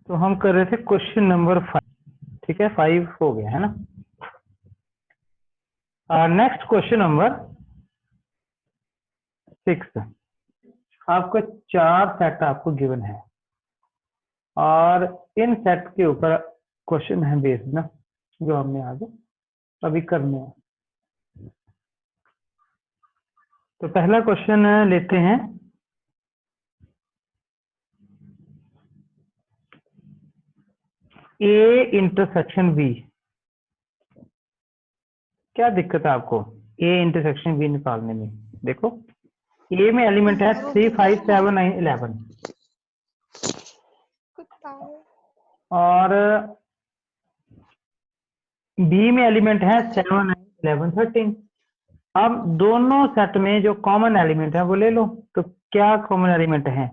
तो हम कर रहे थे क्वेश्चन नंबर 5। ठीक है, 5 हो गया है ना। Next question number 6। आपको 4 सेट आपको गिवन है और इन सेट के ऊपर क्वेश्चन है बेस्ड ना, जो हमने आगे अभी करने हैं। तो पहला क्वेश्चन लेते हैं। ए इंटरसेक्शन बी, क्या दिक्कत है आपको ए इंटरसेक्शन बी निकालने में? देखो, ए में एलिमेंट है 3, 5, 7, 9, 11 और बी में एलिमेंट है 7, 9, 11, 13। अब दोनों सेट में जो कॉमन एलिमेंट है वो ले लो। तो क्या कॉमन एलिमेंट है?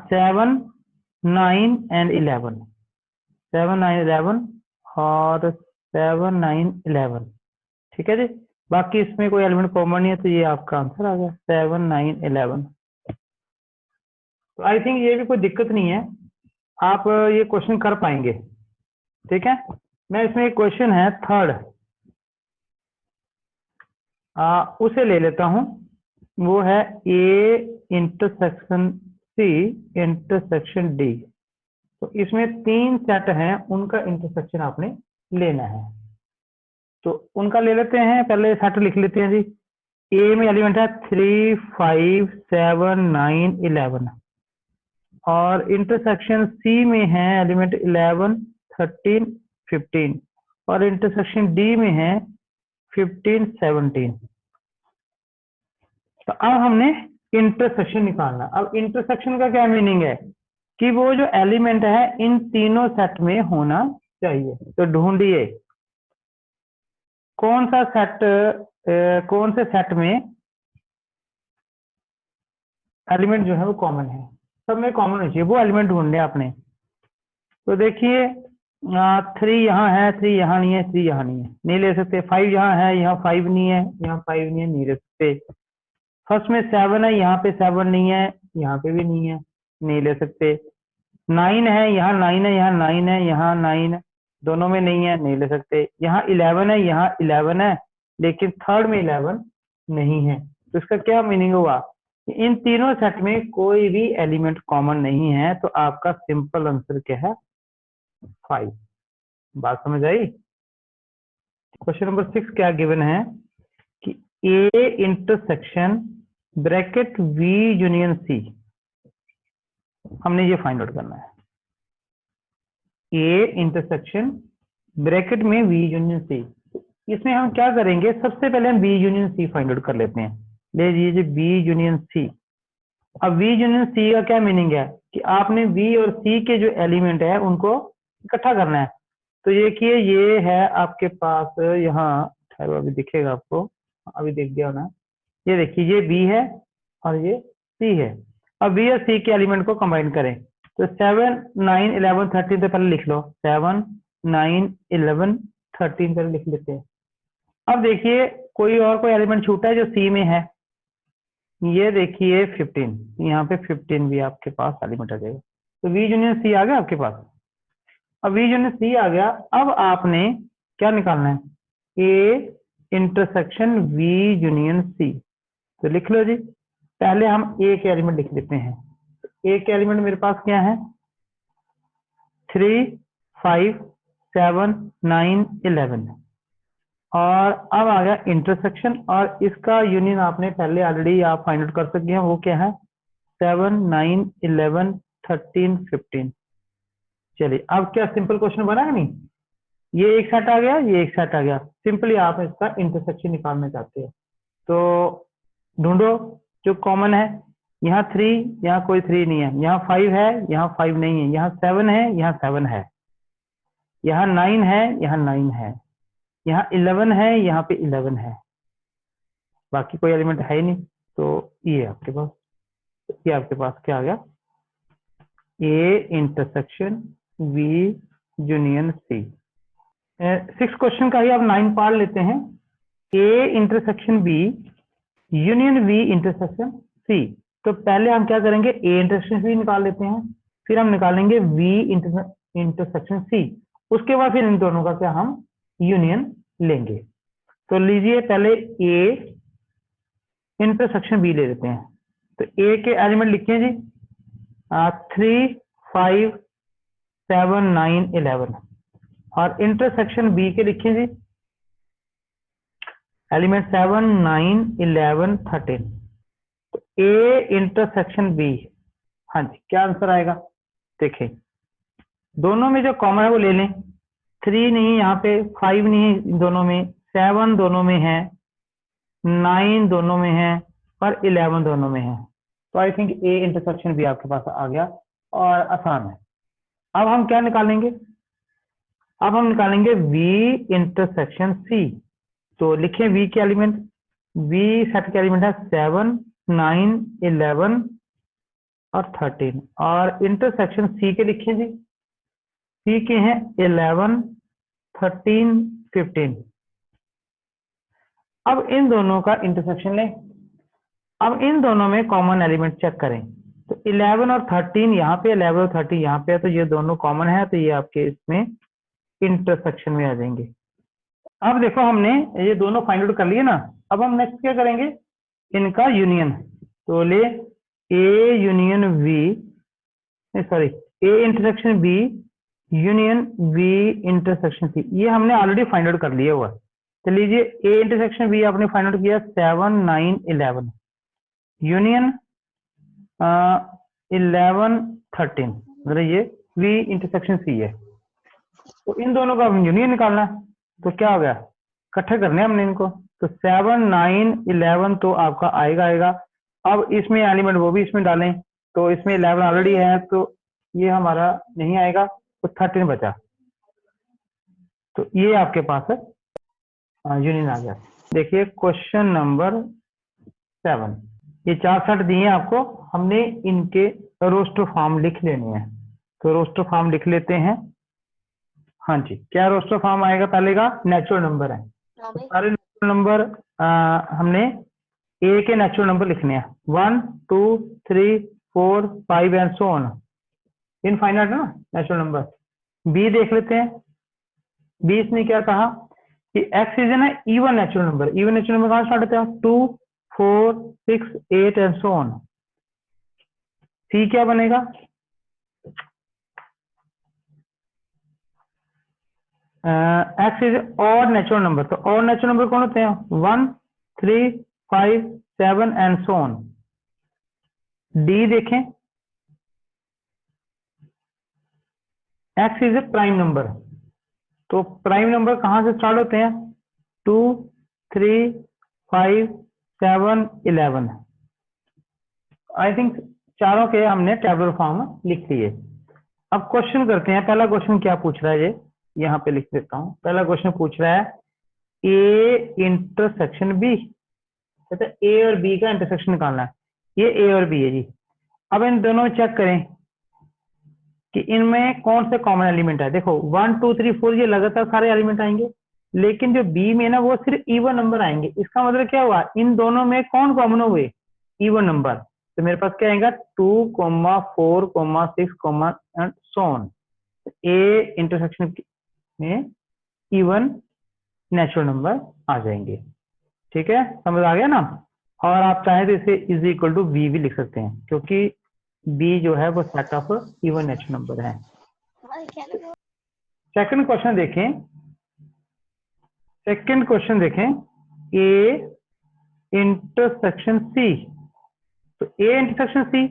7, 9 एंड 11। 7, 9, 11 और 7, 9, 11। ठीक है जी। बाकी इसमें कोई एलिमेंट कॉमन नहीं है, तो ये आपका आंसर आ गया 7, 9, 11। तो आई थिंक ये भी कोई दिक्कत नहीं है, आप ये क्वेश्चन कर पाएंगे। ठीक है, मैं इसमें एक क्वेश्चन है थर्ड, उसे ले लेता हूं। वो है A intersection C intersection D. तो इसमें 3 सेट हैं, उनका इंटरसेक्शन आपने लेना है। तो उनका ले लेते हैं, पहले सेट लिख लेते हैं जी। ए में एलिमेंट है 3, 5, 7, 9, 11 और इंटरसेक्शन सी में है एलिमेंट 11, 13, 15 और इंटरसेक्शन डी में है 15, 17। तो अब हमने इंटरसेक्शन निकालना। अब इंटरसेक्शन का क्या मीनिंग है कि वो जो एलिमेंट है इन तीनों सेट में होना चाहिए। तो ढूंढिए कौन सा सेट, कौन से सेट में एलिमेंट जो है वो कॉमन है। सब में कॉमन होना चाहिए, वो एलिमेंट ढूंढने आपने। तो देखिए 3 यहाँ है, 3 यहाँ नहीं है, 3 यहाँ नहीं है, नहीं ले सकते। 5 यहाँ है, यहाँ 5 नहीं है, यहाँ 5 नहीं है, नहीं ले सकते। फर्स्ट में 7 है, यहाँ पे 7 नहीं है, यहाँ पे भी नहीं है, नहीं ले सकते। 9 है, यहाँ 9 है, यहाँ 9 है, यहाँ 9 दोनों में नहीं है, नहीं ले सकते। यहाँ 11 है, यहाँ 11 है, लेकिन थर्ड में 11 नहीं है। तो इसका क्या मीनिंग हुआ? इन तीनों सेट में कोई भी एलिमेंट कॉमन नहीं है। तो आपका सिंपल आंसर क्या है? 5। बात समझ आई? क्वेश्चन नंबर 6 क्या गिवन है कि A intersection bracket B union C, हमने ये फाइंड आउट करना है। ए इंटरसेक्शन ब्रैकेट में वी यूनियन सी, इसमें हम क्या करेंगे? सबसे पहले हम B union C find out कर लेते हैं। ले लीजिए बी यूनियन सी। अब वी यूनियन सी का क्या मीनिंग है कि आपने बी और सी के जो एलिमेंट है उनको इकट्ठा करना है। तो ये देखिए, ये है आपके पास यहाँ, अभी दिखेगा आपको, अभी दिख गया ना। ये देखिए, ये बी है और ये सी है। अब बी और सी के एलिमेंट को कंबाइन करें तो 7, 9, 11, 13 तो पहले लिख लो। 7, 9, 11, 13 पहले लिख लेते हैं। अब देखिए कोई और कोई एलिमेंट छूटा है जो सी में है। ये देखिए 15, यहाँ पे 15 भी आपके पास एलिमेंट आ जाएगा। तो वी यूनियन सी आ गया आपके पास। अब वी यूनियन सी आ गया, अब आपने क्या निकालना है? A intersection B union C. तो लिख लो जी। पहले हम ए के एलिमेंट लिख लेते हैं। ए के एलिमेंट मेरे पास क्या है? 3, 5, 7, 9, 11 और अब आ गया इंटरसेक्शन, और इसका यूनियन आपने पहले ऑलरेडी आप फाइंड आउट कर सकते हैं। वो क्या है? 7, 9, 11, 13, 15। चलिए, अब क्या सिंपल क्वेश्चन बना है? नहीं, ये एक सेट आ गया, ये एक सेट आ गया। सिंपली आप इसका इंटरसेक्शन निकालना चाहते हैं तो ढूंढो जो कॉमन है। यहाँ 3, यहाँ कोई 3 नहीं है। यहाँ 5 है, यहाँ 5 नहीं है। यहाँ 7 है, यहाँ 7 है। यहाँ 9 है, यहाँ 9 है। यहाँ 11 है, यहाँ पे 11 है। बाकी कोई एलिमेंट है ही नहीं। तो ये आपके पास, ये आपके पास क्या आ गया? A intersection B union C. 6 question का ही आप 9 पार्ट लेते हैं। A intersection B union B intersection C. तो पहले हम क्या करेंगे? ए इंटरसेक्शन बी निकाल लेते हैं, फिर हम निकालेंगे V इंटरसेक्शन C, उसके बाद फिर इन दोनों का क्या हम यूनियन लेंगे। तो लीजिए पहले A इंटरसेक्शन B ले लेते हैं। तो A के एलिमेंट लिखिए जी 3, 5, 7, 9, 11 और इंटरसेक्शन B के लिखिए जी एलिमेंट 7, 9, 11, 13। तो A इंटरसेक्शन B, हाँ जी क्या आंसर आएगा देखें, दोनों में जो कॉमन है वो ले लें। 3 नहीं यहाँ पे, 5 नहीं है दोनों में, 7 दोनों में है, 9 दोनों में है और 11 दोनों में है। तो आई थिंक A इंटरसेक्शन भी आपके पास आ गया और आसान है। अब हम क्या निकालेंगे, अब हम निकालेंगे V इंटरसेक्शन C। तो लिखें V के एलिमेंट, V सेट के एलिमेंट है 7, 9, 11 और 13 और इंटरसेक्शन C के लिखें जी, C के हैं 11, 13, 15। अब इन दोनों का इंटरसेक्शन लें। अब इन दोनों में कॉमन एलिमेंट चेक करें। तो 11 और 13 यहाँ पे, 11 और 13 यहाँ पे है, तो ये दोनों कॉमन है, तो ये आपके इसमें इंटरसेक्शन में आ जाएंगे। अब देखो हमने ये दोनों फाइंड आउट कर लिए ना, अब हम नेक्स्ट क्या करेंगे, इनका यूनियन। तो ले A union V, sorry A intersection B union V intersection C, ये हमने ऑलरेडी फाइंड आउट कर लिया हुआ। तो लीजिए A इंटरसेक्शन B आपने फाइंड आउट किया 7, 9, 11 यूनियन 11, 13, मतलब ये V इंटरसेक्शन C है। तो इन दोनों का यूनियन निकालना है, तो क्या हो गया, इकट्ठे करने हमने इनको। तो 7, 9, 11 तो आपका आएगा। अब इसमें एलिमेंट वो भी इसमें डालें, तो इसमें 11 ऑलरेडी है तो ये हमारा नहीं आएगा, तो 13 बचा। तो ये आपके पास है यूनियन आ गया। देखिए क्वेश्चन नंबर 7, ये 4 सेट दिए हैं आपको, हमने इनके रोस्टर फॉर्म लिख लेने हैं। तो रोस्टर फॉर्म लिख लेते हैं। हाँ जी, क्या रोस्टर फॉर्म आएगा, पहले का नेचुरल नंबर है, तो सारे नेचुरल नंबर हमने A के नेचुरल नंबर लिखने हैं 1, 2, 3, 4, 5 एंड सो ऑन, इनफाइनाइट है ना नेचुरल नंबर। B देख लेते हैं, B इसने क्या कहा कि X इज ना even natural number. Even natural number कहाँ स्टार्ट होता है, 2, 4, 6, 8 एंड सो ऑन। C क्या बनेगा, X is odd natural number. तो ऑड नेचुरल नंबर कौन होते हैं, 1, 3, 5, 7 एंड सो ऑन। D देखें, X is a prime number. तो प्राइम नंबर कहां से स्टार्ट होते हैं, 2, 3, 5, 7, 11। आई थिंक चारों के हमने टेबलर फॉर्म लिख लिए। अब क्वेश्चन करते हैं, पहला क्वेश्चन क्या पूछ रहा है, ये यहाँ पे लिख देता हूँ। पहला क्वेश्चन पूछ रहा है A इंटरसेक्शन B, कहते हैं A और B का इंटरसेक्शन निकालना है। ये A और B है जी। अब इन दोनों में चेक करें कि इनमें कौन से कॉमन एलिमेंट है। देखो 1, 2, 3, 4 ये लगातार सारे एलिमेंट आएंगे, लेकिन जो बी में ना वो सिर्फ इवन नंबर आएंगे। इसका मतलब क्या हुआ, इन दोनों में कौन कॉमन हुए, इवन नंबर। तो मेरे पास क्या आएगा 2, 4, 6 and so on. A intersection में इवन नेचुरल नंबर आ जाएंगे। ठीक है, समझ आ गया ना। और आप चाहें तो इसे इज इक्वल टू बी भी लिख सकते हैं, क्योंकि बी जो है वो set of even natural number है। सेकंड क्वेश्चन देखें, सेकंड क्वेश्चन देखें, ए इंटरसेक्शन सी। तो ए इंटरसेक्शन सी,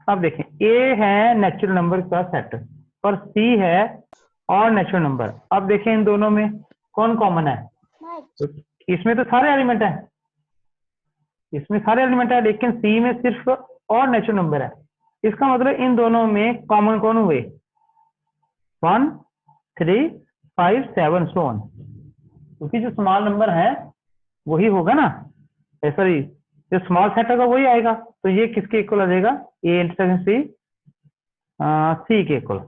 अब देखें ए है नेचुरल नंबर का सेट और सी है और नेचुरल नंबर। अब देखें इन दोनों में कौन कॉमन है, तो इसमें तो सारे एलिमेंट है, इसमें सारे एलिमेंट है, लेकिन सी में सिर्फ और नेचुरल नंबर है। इसका मतलब इन दोनों में कॉमन कौन हुए, 1, 3, 5, 7 सो ऑन, क्योंकि जो स्मॉल नंबर है वही होगा ना, सॉरी जो स्मॉल सेट होगा वही आएगा। तो ये किसके इक्वल आ जाएगा, ए इंटरसेक्शन सी, सी के इक्वल।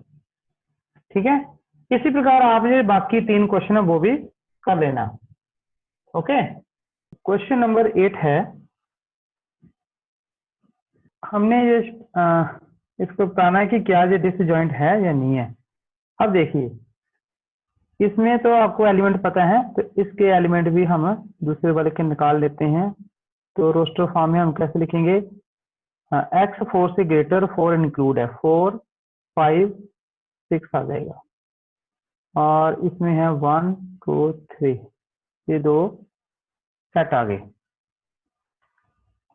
ठीक है, इसी प्रकार आप ये बाकी 3 क्वेश्चन है वो भी कर लेना। ओके, क्वेश्चन नंबर 8 है, हमने ये इसको बताना है कि क्या ये डिसजॉइंट है या नहीं है। अब देखिए, इसमें तो आपको एलिमेंट पता है, तो इसके एलिमेंट भी हम दूसरे वाले के निकाल लेते हैं। तो रोस्टर फॉर्म में हम कैसे लिखेंगे, एक्स 4 से ग्रेटर 4 इंक्लूड है, 4 5 6 आ जाएगा, और इसमें है 1 2 3, ये दो सेट आ गए।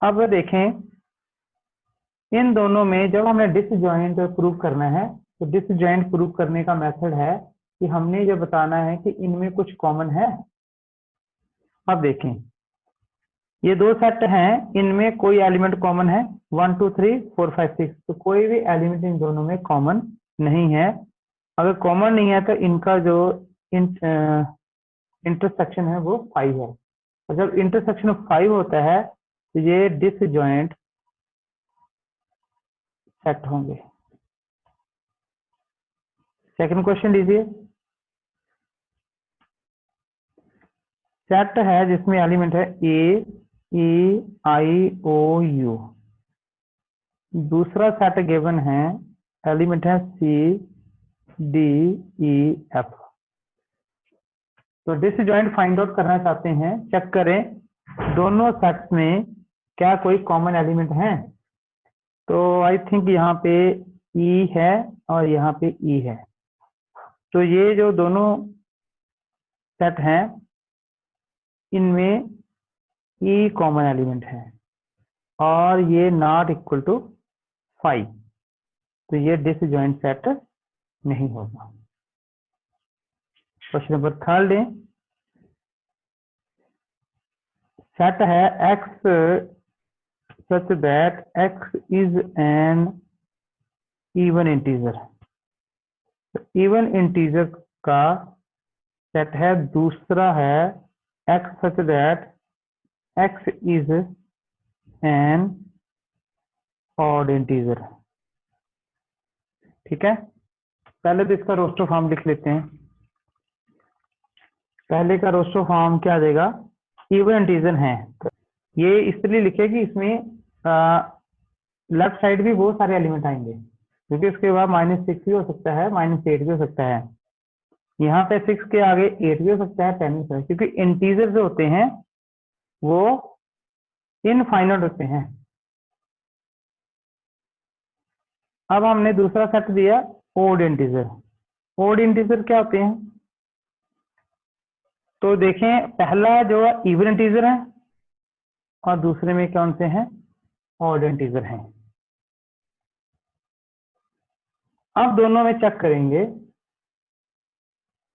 अब देखें, इन दोनों में जब हमने डिसजॉइंट प्रूव करना है, तो डिसजॉइंट प्रूव करने का मेथड है कि हमने ये बताना है कि इनमें कुछ कॉमन है। अब देखें, ये दो सेट हैं, इनमें कोई एलिमेंट कॉमन है, 1 2 3 4 5 6, तो कोई भी एलिमेंट इन दोनों में कॉमन नहीं है। अगर कॉमन नहीं है तो इनका जो इंटरसेक्शन है वो 5 है, और जब इंटरसेक्शन 5 होता है तो ये डिसजॉइंट सेट होंगे। सेकंड क्वेश्चन लीजिए, सेट है जिसमें एलिमेंट है ए ई आई ओ यू, दूसरा सेट गिवन है एलिमेंट है सी डी ई एफ। तो डिसजॉइंट फाइंड आउट करना चाहते हैं, चेक करें दोनों सेट्स में क्या कोई कॉमन एलिमेंट है। तो आई थिंक यहाँ पे ई है और यहाँ पे ई है, तो ये जो दोनों सेट हैं इनमें ई कॉमन एलिमेंट है और ये नॉट इक्वल टू 5, तो ये डिसजॉइंट सेट नहीं होगा। क्वेश्चन नंबर थर्ड है, सेट है x such that x is an even integer, even integer का सेट है, दूसरा है x such that x is an odd integer। ठीक है, पहले तो इसका रोस्टर फॉर्म लिख लेते हैं। पहले का रोस्टर फॉर्म क्या देगा, इवन इंटीजर है, ये इसलिए लिखे कि इसमें लेफ्ट साइड भी बहुत सारे एलिमेंट आएंगे, क्योंकि उसके बाद -6 भी हो सकता है, -8 भी हो सकता है, यहाँ पे 6 के आगे 8 भी हो सकता है, 10 भी हो सकता है, क्योंकि इंटीजर जो होते हैं वो इनफाइनाइट होते हैं। अब हमने दूसरा सेट दिया ओड इंटीजर। ओड इंटीजर क्या होते हैं, तो देखें पहला जो इवन इंटीजर है और दूसरे में कौन से हैं, ऑड इंटीजर हैं। अब दोनों में चेक करेंगे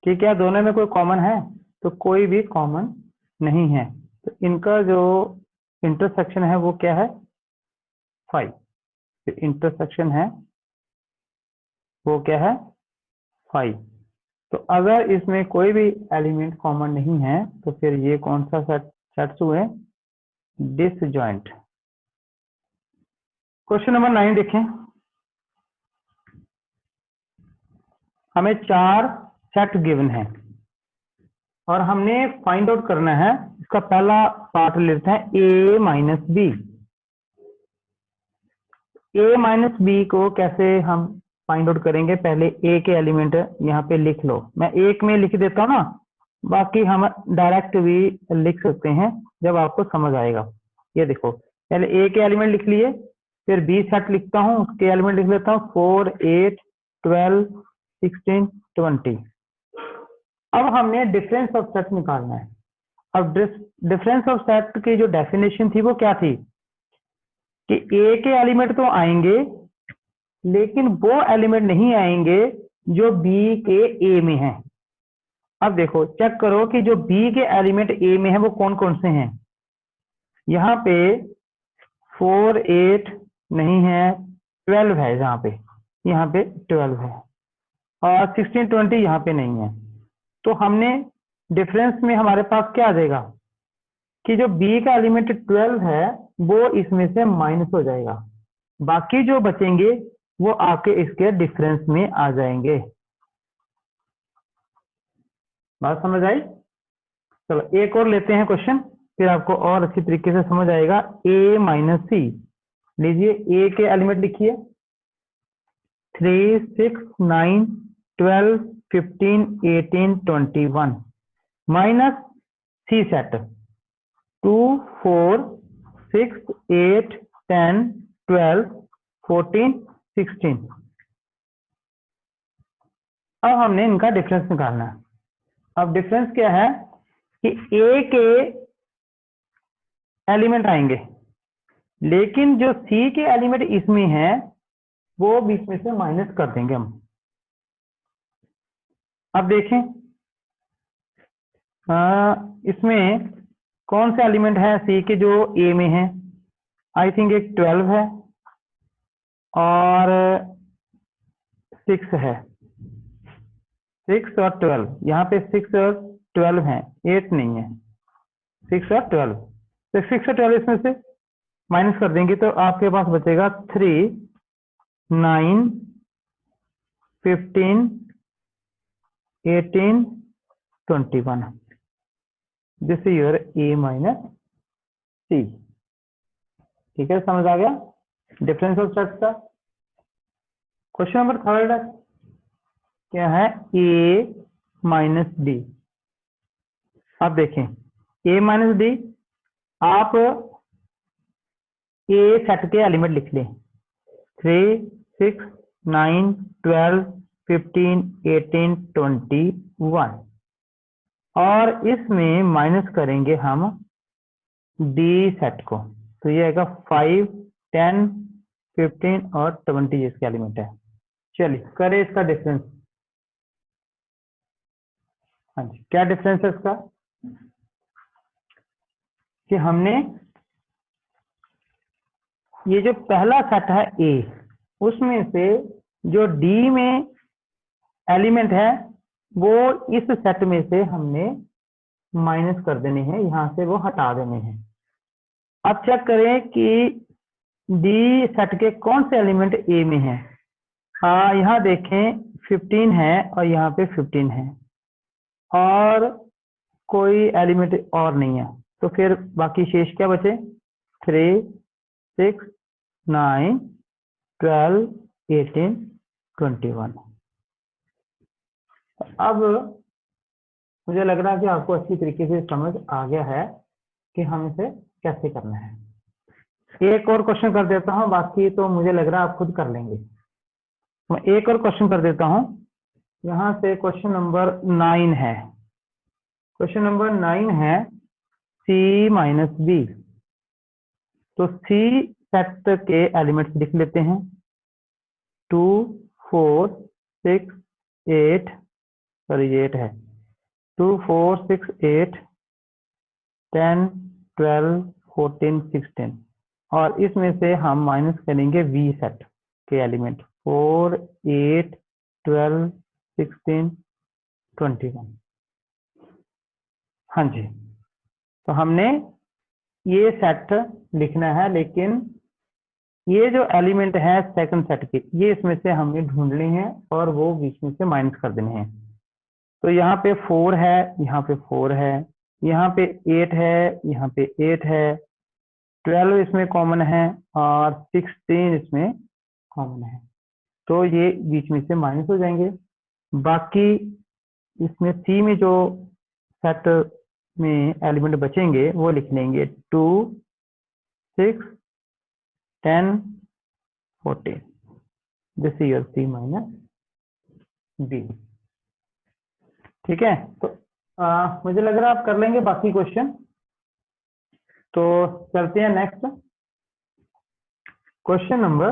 कि क्या दोनों में कोई कॉमन है, तो कोई भी कॉमन नहीं है, तो इनका जो इंटरसेक्शन है वो क्या है, 5। तो इंटरसेक्शन है वो क्या है, 5। तो अगर इसमें कोई भी एलिमेंट कॉमन नहीं है तो फिर ये कौन सा सेट्स हुए, डिसजॉइंट। क्वेश्चन नंबर 9 देखें, हमें 4 सेट गिवन है और हमने फाइंड आउट करना है। इसका पहला पार्ट लेते हैं a minus B. a minus B को कैसे हम फाइंड आउट करेंगे, पहले a के एलिमेंट यहाँ पे लिख लो, मैं एक में लिख देता हूँ ना, बाकी हम डायरेक्ट भी लिख सकते हैं जब आपको समझ आएगा। ये देखो, पहले a के एलिमेंट लिख लिए, फिर b सेट लिखता हूँ, उसके एलिमेंट लिख लेता हूँ 4 8 12 16 20। अब हमने डिफरेंस ऑफ सेट निकालना है। अब डिफरेंस ऑफ सेट की जो डेफिनेशन थी वो क्या थी, कि a के एलिमेंट तो आएंगे लेकिन वो एलिमेंट नहीं आएंगे जो b के a में है। अब देखो चेक करो कि जो b के एलिमेंट a में है वो कौन कौन से हैं। यहाँ पे 4 8 नहीं है, 12 है, यहाँ पे 12 है, और 16 20 यहाँ पे नहीं है। तो हमने डिफरेंस में हमारे पास क्या आ जाएगा कि जो b का एलिमेंट 12 है वो इसमें से माइनस हो जाएगा, बाकी जो बचेंगे वो आके इसके डिफरेंस में आ जाएंगे। बात समझ आई? चलो एक और लेते हैं क्वेश्चन, फिर आपको और अच्छी तरीके से समझ आएगा। a माइनस सी लीजिए, a के एलिमेंट लिखिए, 3, 6, 9, 12, 15, 18, 21 माइनस सी सेट 2, 4, 6, 8, 10, 12, 14, 16। अब हमने इनका डिफरेंस निकालना है। अब डिफरेंस क्या है कि ए के एलिमेंट आएंगे, लेकिन जो सी के एलिमेंट इसमें है वो बीच में से माइनस कर देंगे हम। अब देखें इसमें कौन सा एलिमेंट है सी के जो ए में है। आई थिंक एक 12 है और 6 है। 6 और 12, यहाँ पे 6 और 12 है, 8 नहीं है। 6 और 12, तो 6 और 12 इसमें से माइनस कर देंगे तो आपके पास बचेगा 3, 9, 15, 18, 21। This is your A minus C. ठीक है, समझ आ गया डिफरेंस ऑफ सेट्स का। क्वेश्चन नंबर 3 क्या है, ए माइनस डी। आप देखें ए माइनस डी, आप ए सेट के एलिमेंट लिख लें 3, 6, 9, 12, 15, 18, 21 और इसमें माइनस करेंगे हम डी सेट को, तो ये आएगा 5, 10, 15 और 20 इसके एलिमेंट है। चलिए करें इसका डिफरेंस। हाँ जी, क्या डिफरेंस है इसका कि हमने ये जो पहला सेट है ए, उसमें से जो डी में एलिमेंट है वो इस सेट में से हमने माइनस कर देने हैं, यहां से वो हटा देने हैं। अब चेक करें कि डी सेट के कौन से एलिमेंट ए में है। यहाँ देखें 15 है और यहाँ पे 15 है और कोई एलिमेंट और नहीं है, तो फिर बाकी शेष क्या बचे 3, 6, 9, 12, 18, 21। अब मुझे लग रहा है कि आपको अच्छी तरीके से समझ आ गया है कि हम इसे कैसे करना है। एक और क्वेश्चन कर देता हूं, बाकी तो मुझे लग रहा है आप खुद कर लेंगे। मैं एक और क्वेश्चन कर देता हूं, यहां से क्वेश्चन नंबर 9 है। क्वेश्चन नंबर 9 है सी माइनस बी। तो सी सेट के एलिमेंट्स लिख लेते हैं 2, 4, 6, 8, सॉरी 8 है 2, 4, 6, 8, 10, 12, 14, 16 और इसमें से हम माइनस करेंगे वी सेट के एलिमेंट 4, 8, 12, 16, 21। हाँ जी, तो हमने ये सेट लिखना है, लेकिन ये जो एलिमेंट है सेकंड सेट के, ये इसमें से हमें ढूंढने हैं और वो बीच में से माइनस कर देने हैं। तो यहाँ पे 4 है, यहाँ पे 4 है, यहाँ पे 8 है, यहाँ पे 8 है, 12 इसमें कॉमन है और 16 इसमें कॉमन है, तो ये बीच में से माइनस हो जाएंगे। बाकी इसमें सी में जो सेट में एलिमेंट बचेंगे वो लिख लेंगे 2, 6, 10, 14। This is your C minus B. ठीक है, तो मुझे लग रहा है आप कर लेंगे बाकी क्वेश्चन। तो चलते हैं नेक्स्ट क्वेश्चन नंबर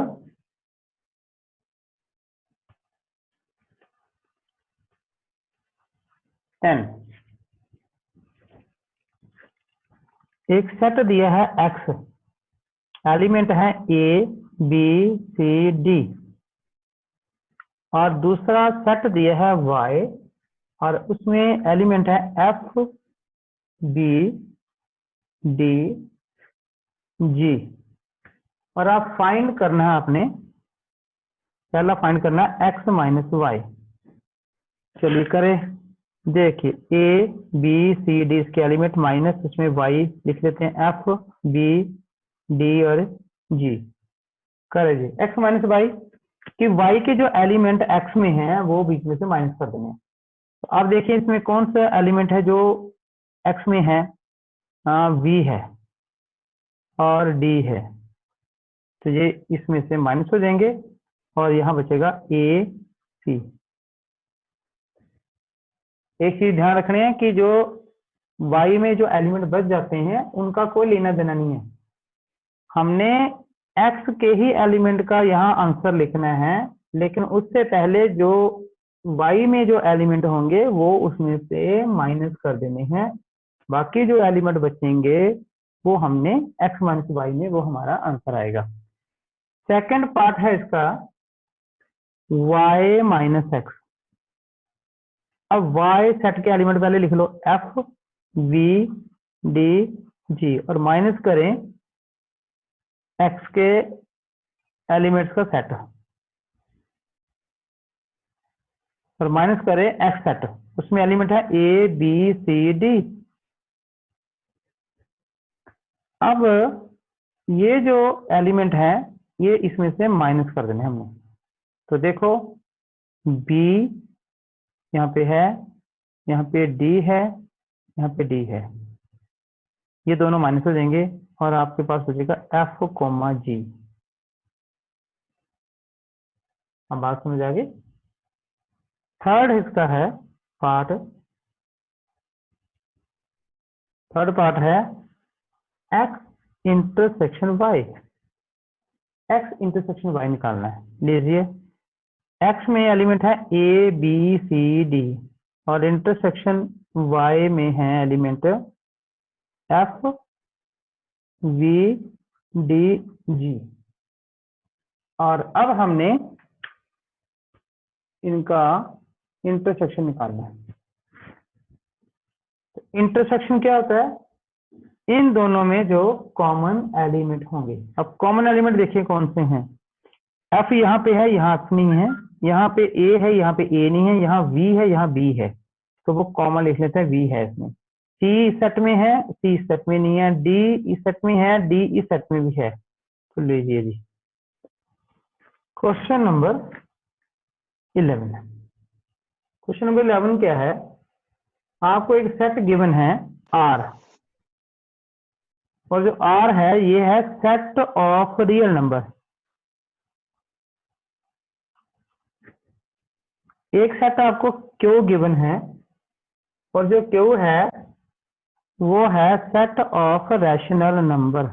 10। एक सेट दिया है एक्स, एलिमेंट है ए, बी, सी, डी और दूसरा सेट दिया है वाई और उसमें एलिमेंट है एफ, बी, डी, जी और आप फाइंड करना है, आपने पहला फाइंड करना है एक्स माइनस वाई। चलिए करें। देखिए ए, बी, सी, डी इसके एलिमेंट माइनस उसमें वाई लिख लेते हैं, एफ, बी, डी और जी। करें जी, एक्स माइनस वाई कि y के जो एलिमेंट x में है वो बीच में से माइनस कर देने हैं। तो आप देखिए इसमें कौन सा एलिमेंट है जो x में है, v है और d है, तो ये इसमें से माइनस हो जाएंगे और यहाँ बचेगा a c। एक चीज ध्यान रखनी है कि जो y में जो एलिमेंट बच जाते हैं उनका कोई लेना देना नहीं है, हमने x के ही एलिमेंट का यहाँ आंसर लिखना है, लेकिन उससे पहले जो y में जो एलिमेंट होंगे वो उसमें से माइनस कर देने हैं, बाकी जो एलिमेंट बचेंगे वो हमने x माइनस वाई में वो हमारा आंसर आएगा। सेकंड पार्ट है इसका y माइनस एक्स। अब y सेट के एलिमेंट पहले लिख लो f v d g और माइनस करें x के एलिमेंट्स का सेट और माइनस करें x सेट, उसमें एलिमेंट है a b c d। अब ये जो एलिमेंट है ये इसमें से माइनस कर देने हमने, तो देखो b यहाँ पे है, यहाँ पे d है, यहाँ पे d है, ये दोनों माइनस हो जाएंगे और आपके पास बचेगा f कोमा g। अब बात समझ आ गई। थर्ड हिस्सा है पार्ट, थर्ड पार्ट है x intersection y। x intersection y निकालना है। लीजिए x में एलिमेंट है a b c d और इंटरसेक्शन y में है element f v d g। और अब हमने इनका इंटरसेक्शन निकालना है। इंटरसेक्शन क्या होता है? इन दोनों में जो कॉमन एलिमेंट होंगे। अब कॉमन एलिमेंट देखिए कौन से हैं। f यहाँ पे है, यहाँ f नहीं है, यहाँ पे a है, यहाँ पे a नहीं है, यहाँ v है, यहाँ b है, तो वो कॉमन लिख लेते हैं, v है इसमें। c इस सेट में है, c इस सेट में नहीं है, d इस सेट में है, d इस सेट में भी है। तो लीजिए जी क्वेश्चन नंबर 11। क्वेश्चन नंबर 11 क्या है? आपको एक सेट गिवन है R, और जो R है ये है सेट ऑफ रियल नंबर। एक सेट आपको Q गिवन है और जो Q है वो है सेट ऑफ रैशनल नंबर,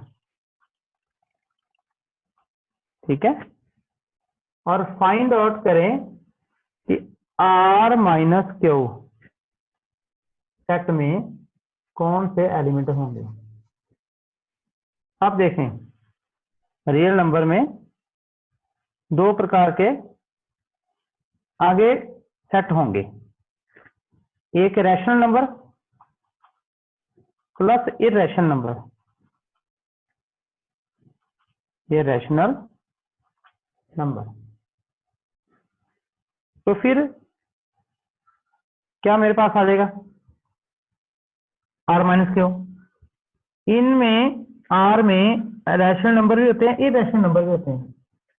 ठीक है। और फाइंड आउट करें कि R माइनस Q सेट में कौन से एलिमेंट होंगे। आप देखें रियल नंबर में दो प्रकार के आगे सेट होंगे, एक rational number plus irrational number. ये रैशनल नंबर, तो फिर क्या मेरे पास आ जाएगा R माइनस क्यू। इनमें R में रैशनल नंबर भी होते हैं, इरेशनल नंबर भी होते हैं,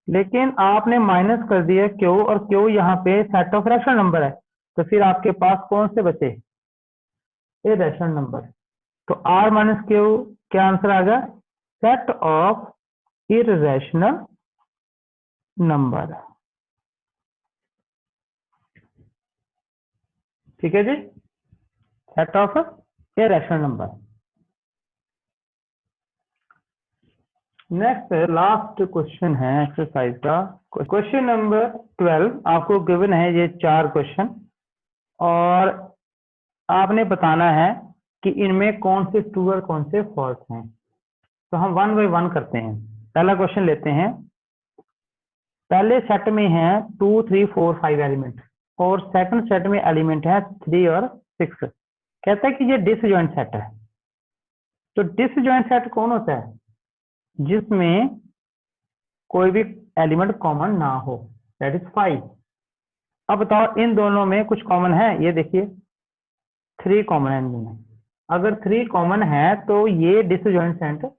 लेकिन आपने माइनस कर दिया Q और Q यहाँ पे सेट ऑफ रैशनल नंबर है, तो फिर आपके पास कौन से बचे? Irrational number. तो R माइनस क्यू क्या आंसर आ गया? Set of irrational number. ठीक है जी, set of irrational number. Next last question है एक्सरसाइज का, क्वेश्चन नंबर 12। आपको गिवन है ये 4 क्वेश्चन और आपने बताना है कि इनमें कौन से ट्रू और कौन से फॉल्स हैं। तो हम 1 बाय 1 करते हैं। पहला क्वेश्चन लेते हैं। पहले सेट में है 2 3 4 5 एलिमेंट और सेकंड सेट में एलिमेंट है 3 और 6। कहता है कि ये डिसजॉइंट सेट है। तो डिसजॉइंट सेट कौन होता है? जिसमें कोई भी एलिमेंट कॉमन ना हो, दैट इज 5। अब बताओ इन दोनों में कुछ कॉमन है? ये देखिए 3 कॉमन है इनमें। अगर 3 कॉमन है तो ये डिसजॉइंट सेट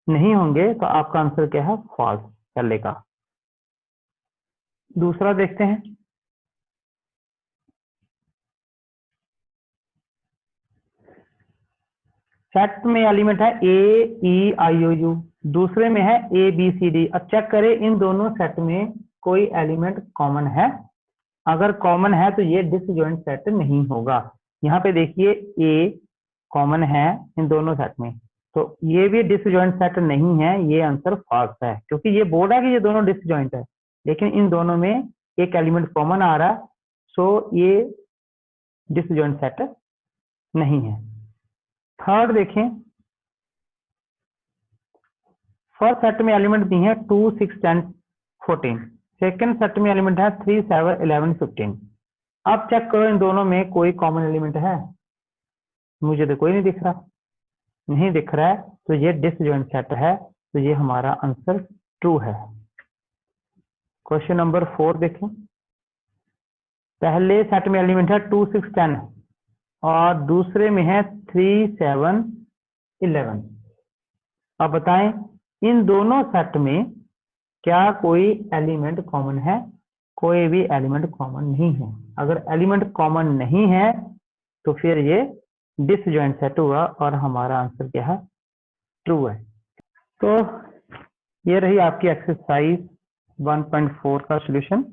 नहीं होंगे, तो आपका आंसर क्या है? फॉल्स। चलेगा। दूसरा देखते हैं। सेट में एलिमेंट है AEIOU, दूसरे में है ABCD। अब चेक करें इन दोनों सेट में कोई एलिमेंट कॉमन है। अगर कॉमन है तो ये डिसजॉइंट सेट नहीं होगा। यहाँ पे देखिए A कॉमन है इन दोनों सेट में, तो ये भी डिसजॉइंट सेट नहीं है, ये आंसर फॉल्स है, क्योंकि ये बोर्ड है कि ये दोनों डिसजॉइंट है, लेकिन इन दोनों में एक एलिमेंट कॉमन आ रहा है, सो ये डिसजॉइंट सेट नहीं है। थर्ड देखें, फर्स्ट सेट में एलिमेंट दी है 2, 6, 10, 14। सेकेंड सेट में एलिमेंट है 3, 7, 11, 15। अब चेक करो इन दोनों में कोई कॉमन एलिमेंट है। मुझे तो कोई नहीं दिख रहा, नहीं दिख रहा है, तो ये डिसजॉइंट सेट है, तो ये हमारा आंसर ट्रू है। क्वेश्चन नंबर 4 देखें। पहले सेट में एलिमेंट है 2, 6, 10 और दूसरे में है 3, 7, 11। अब बताएं इन दोनों सेट में क्या कोई एलिमेंट कॉमन है? कोई भी एलिमेंट कॉमन नहीं है। अगर एलिमेंट कॉमन नहीं है तो फिर ये डिसजॉइंट सेट हुआ और हमारा आंसर क्या है? ट्रू है। तो ये रही आपकी एक्सरसाइज 1.4 का सॉल्यूशन।